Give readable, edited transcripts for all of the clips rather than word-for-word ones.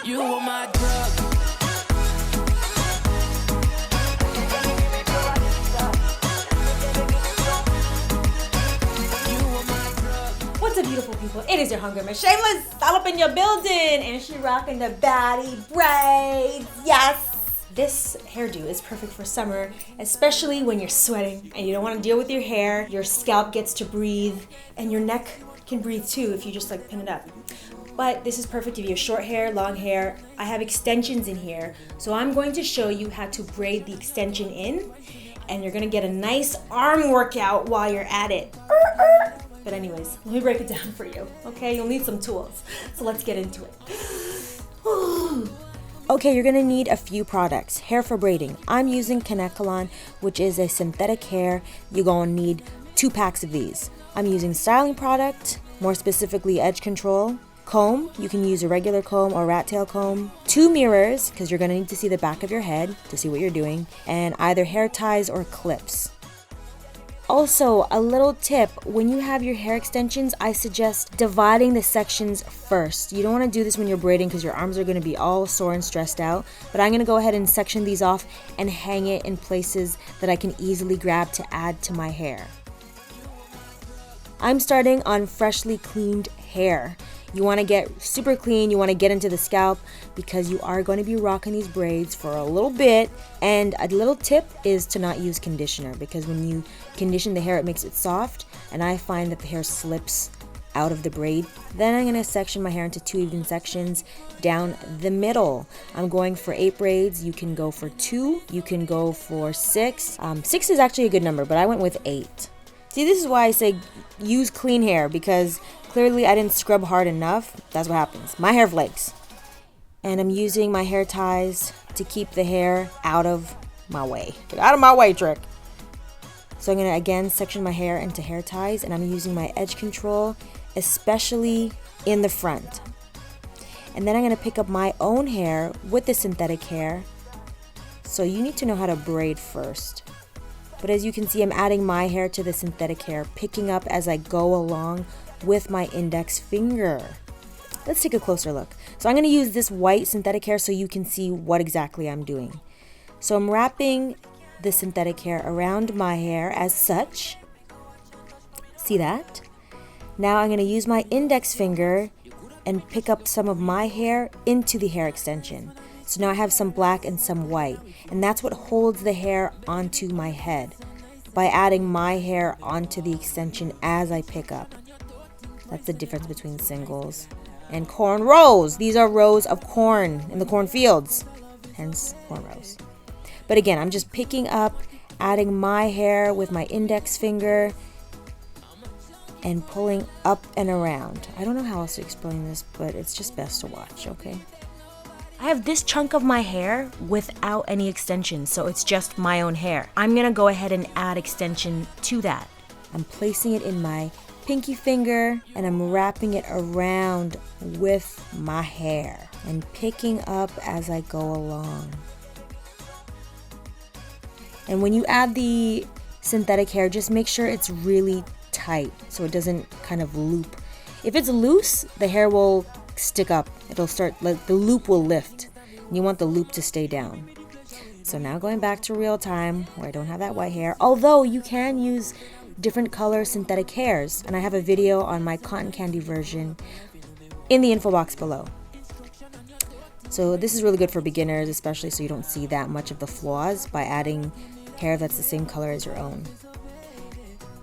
You are my drug. What's up, beautiful people? It is your hunger man, Shameless, all up in your building, and she rocking the baddie braids. Yes! This hairdo is perfect for summer, especially when you're sweating and you don't want to deal with your hair. Your scalp gets to breathe, and your neck can breathe too if you just like pin it up. But this is perfect if you have short hair, long hair. I have extensions in here, so I'm going to show you how to braid the extension in, and you're gonna get a nice arm workout while you're at it. But anyways, let me break it down for you, okay? You'll need some tools, so let's get into it. Okay, you're gonna need a few products. Hair for braiding. I'm using Salon, which is a synthetic hair. You're gonna need 2 packs of these. I'm using styling product, more specifically edge control. Comb, you can use a regular comb or rat tail comb. 2 mirrors, because you're gonna need to see the back of your head to see what you're doing. And either hair ties or clips. Also, a little tip, when you have your hair extensions, I suggest dividing the sections first. You don't want to do this when you're braiding because your arms are going to be all sore and stressed out. But I'm going to go ahead and section these off and hang it in places that I can easily grab to add to my hair. I'm starting on freshly cleaned hair. You want to get super clean, you want to get into the scalp because you are going to be rocking these braids for a little bit. And a little tip is to not use conditioner, because when you condition the hair it makes it soft, and I find that the hair slips out of the braid. Then I'm going to section my hair into 2 even sections down the middle. I'm going for 8 braids. You can go for 2, you can go for 6. 6 is actually a good number, but I went with 8. See, this is why I say use clean hair, because clearly I didn't scrub hard enough. That's what happens. My hair flakes. And I'm using my hair ties to keep the hair out of my way. Get out of my way, trick. So I'm going to again section my hair into hair ties, and I'm using my edge control, especially in the front. And then I'm going to pick up my own hair with the synthetic hair. So you need to know how to braid first. But as you can see, I'm adding my hair to the synthetic hair, picking up as I go along with my index finger. Let's take a closer look. So I'm going to use this white synthetic hair so you can see what exactly I'm doing. So I'm wrapping the synthetic hair around my hair as such. See that? Now I'm going to use my index finger and pick up some of my hair into the hair extension. So now I have some black and some white, and that's what holds the hair onto my head, by adding my hair onto the extension as I pick up. That's the difference between singles and cornrows. These are rows of corn in the cornfields, hence cornrows. But again, I'm just picking up, adding my hair with my index finger and pulling up and around. I don't know how else to explain this, but it's just best to watch, okay? I have this chunk of my hair without any extensions, so it's just my own hair. I'm gonna go ahead and add extension to that. I'm placing it in my pinky finger, and I'm wrapping it around with my hair and picking up as I go along. And when you add the synthetic hair, just make sure it's really tight so it doesn't kind of loop. If it's loose, the hair will stick up. It'll start, like, the loop will lift. And you want the loop to stay down. So now going back to real time where I don't have that white hair, although you can use different color synthetic hairs, and I have a video on my cotton candy version in the info box below. So this is really good for beginners, especially so you don't see that much of the flaws by adding hair that's the same color as your own.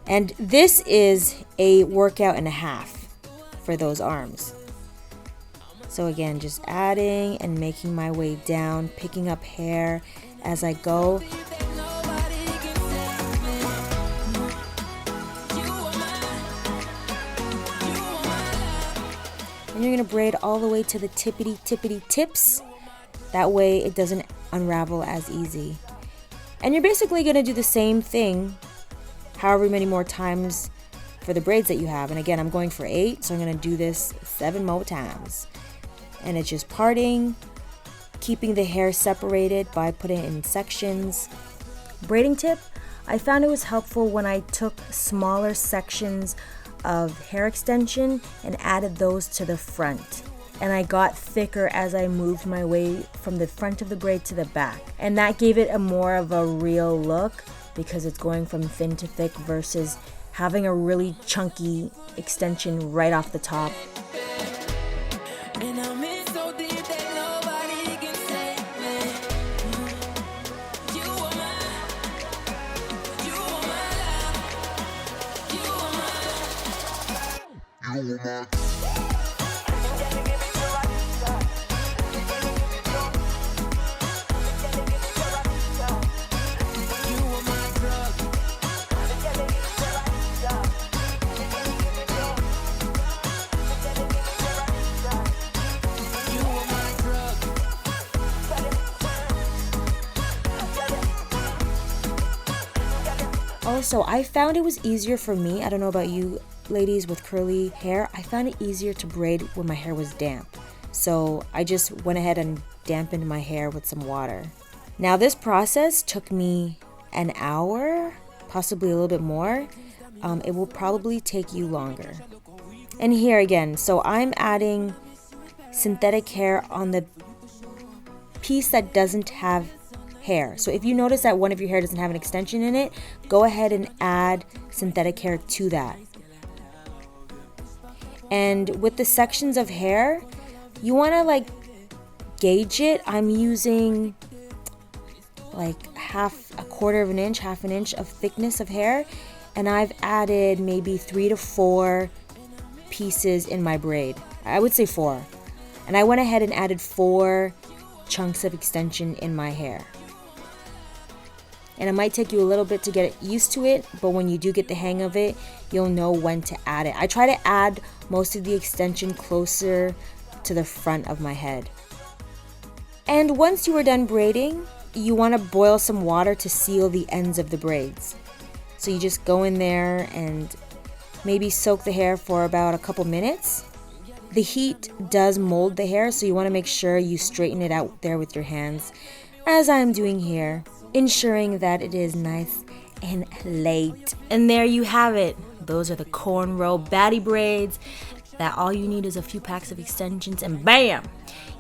And this is a workout and a half for those arms. So again, just adding and making my way down, picking up hair as I go. And you're gonna braid all the way to the tippity tips. That way it doesn't unravel as easy. And you're basically gonna do the same thing however many more times for the braids that you have. And again, I'm going for 8, so I'm gonna do this 7 more times. And it's just parting, keeping the hair separated by putting it in sections. Braiding tip, I found it was helpful when I took smaller sections of hair extension and added those to the front. and I got thicker as I moved my way from the front of the braid to the back. And that gave it a more of a real look because it's going from thin to thick versus having a really chunky extension right off the top. Also, I found it was easier for me, I don't know about you ladies with curly hair, I found it easier to braid when my hair was damp. So I just went ahead and dampened my hair with some water. Now this process took me an hour, possibly a little bit more. It will probably take you longer. And here again, so I'm adding synthetic hair on the piece that doesn't have hair. So if you notice that one of your hair doesn't have an extension in it, go ahead and add synthetic hair to that. And with the sections of hair, you want to like gauge it. I'm using like a quarter of an inch, half an inch of thickness of hair, and I've added maybe 3 to 4 pieces in my braid. I would say 4. And I went ahead and added 4 chunks of extension in my hair. And it might take you a little bit to get used to it, but when you do get the hang of it, you'll know when to add it. I try to add most of the extension closer to the front of my head. And once you are done braiding, you want to boil some water to seal the ends of the braids. So you just go in there and maybe soak the hair for about a couple minutes. The heat does mold the hair, so you want to make sure you straighten it out there with your hands, as I'm doing here, ensuring that it is nice and laid. And there you have it. Those are the cornrow baddie braids that all you need is a few packs of extensions and bam,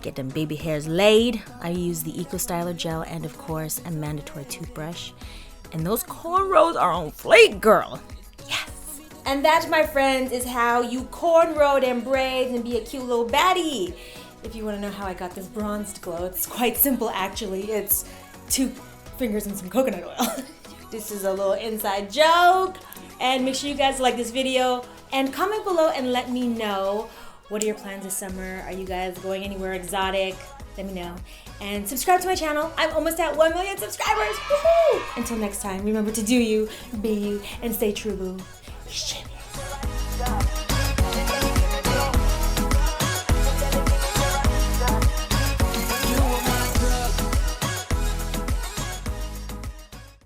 get them baby hairs laid. I use the Eco Styler gel and of course a mandatory toothbrush. And those cornrows are on fleek, girl. Yes. And that, my friends, is how you cornrow them braids and be a cute little baddie. If you want to know how I got this bronzed glow, it's quite simple actually. It's 2 fingers and some coconut oil. This is a little inside joke. And make sure you guys like this video and comment below and let me know, what are your plans this summer? Are you guys going anywhere exotic? Let me know. And subscribe to my channel. I'm almost at 1 million subscribers. Woohoo! Until next time, remember to do you, be you, and stay true, boo. Shameless.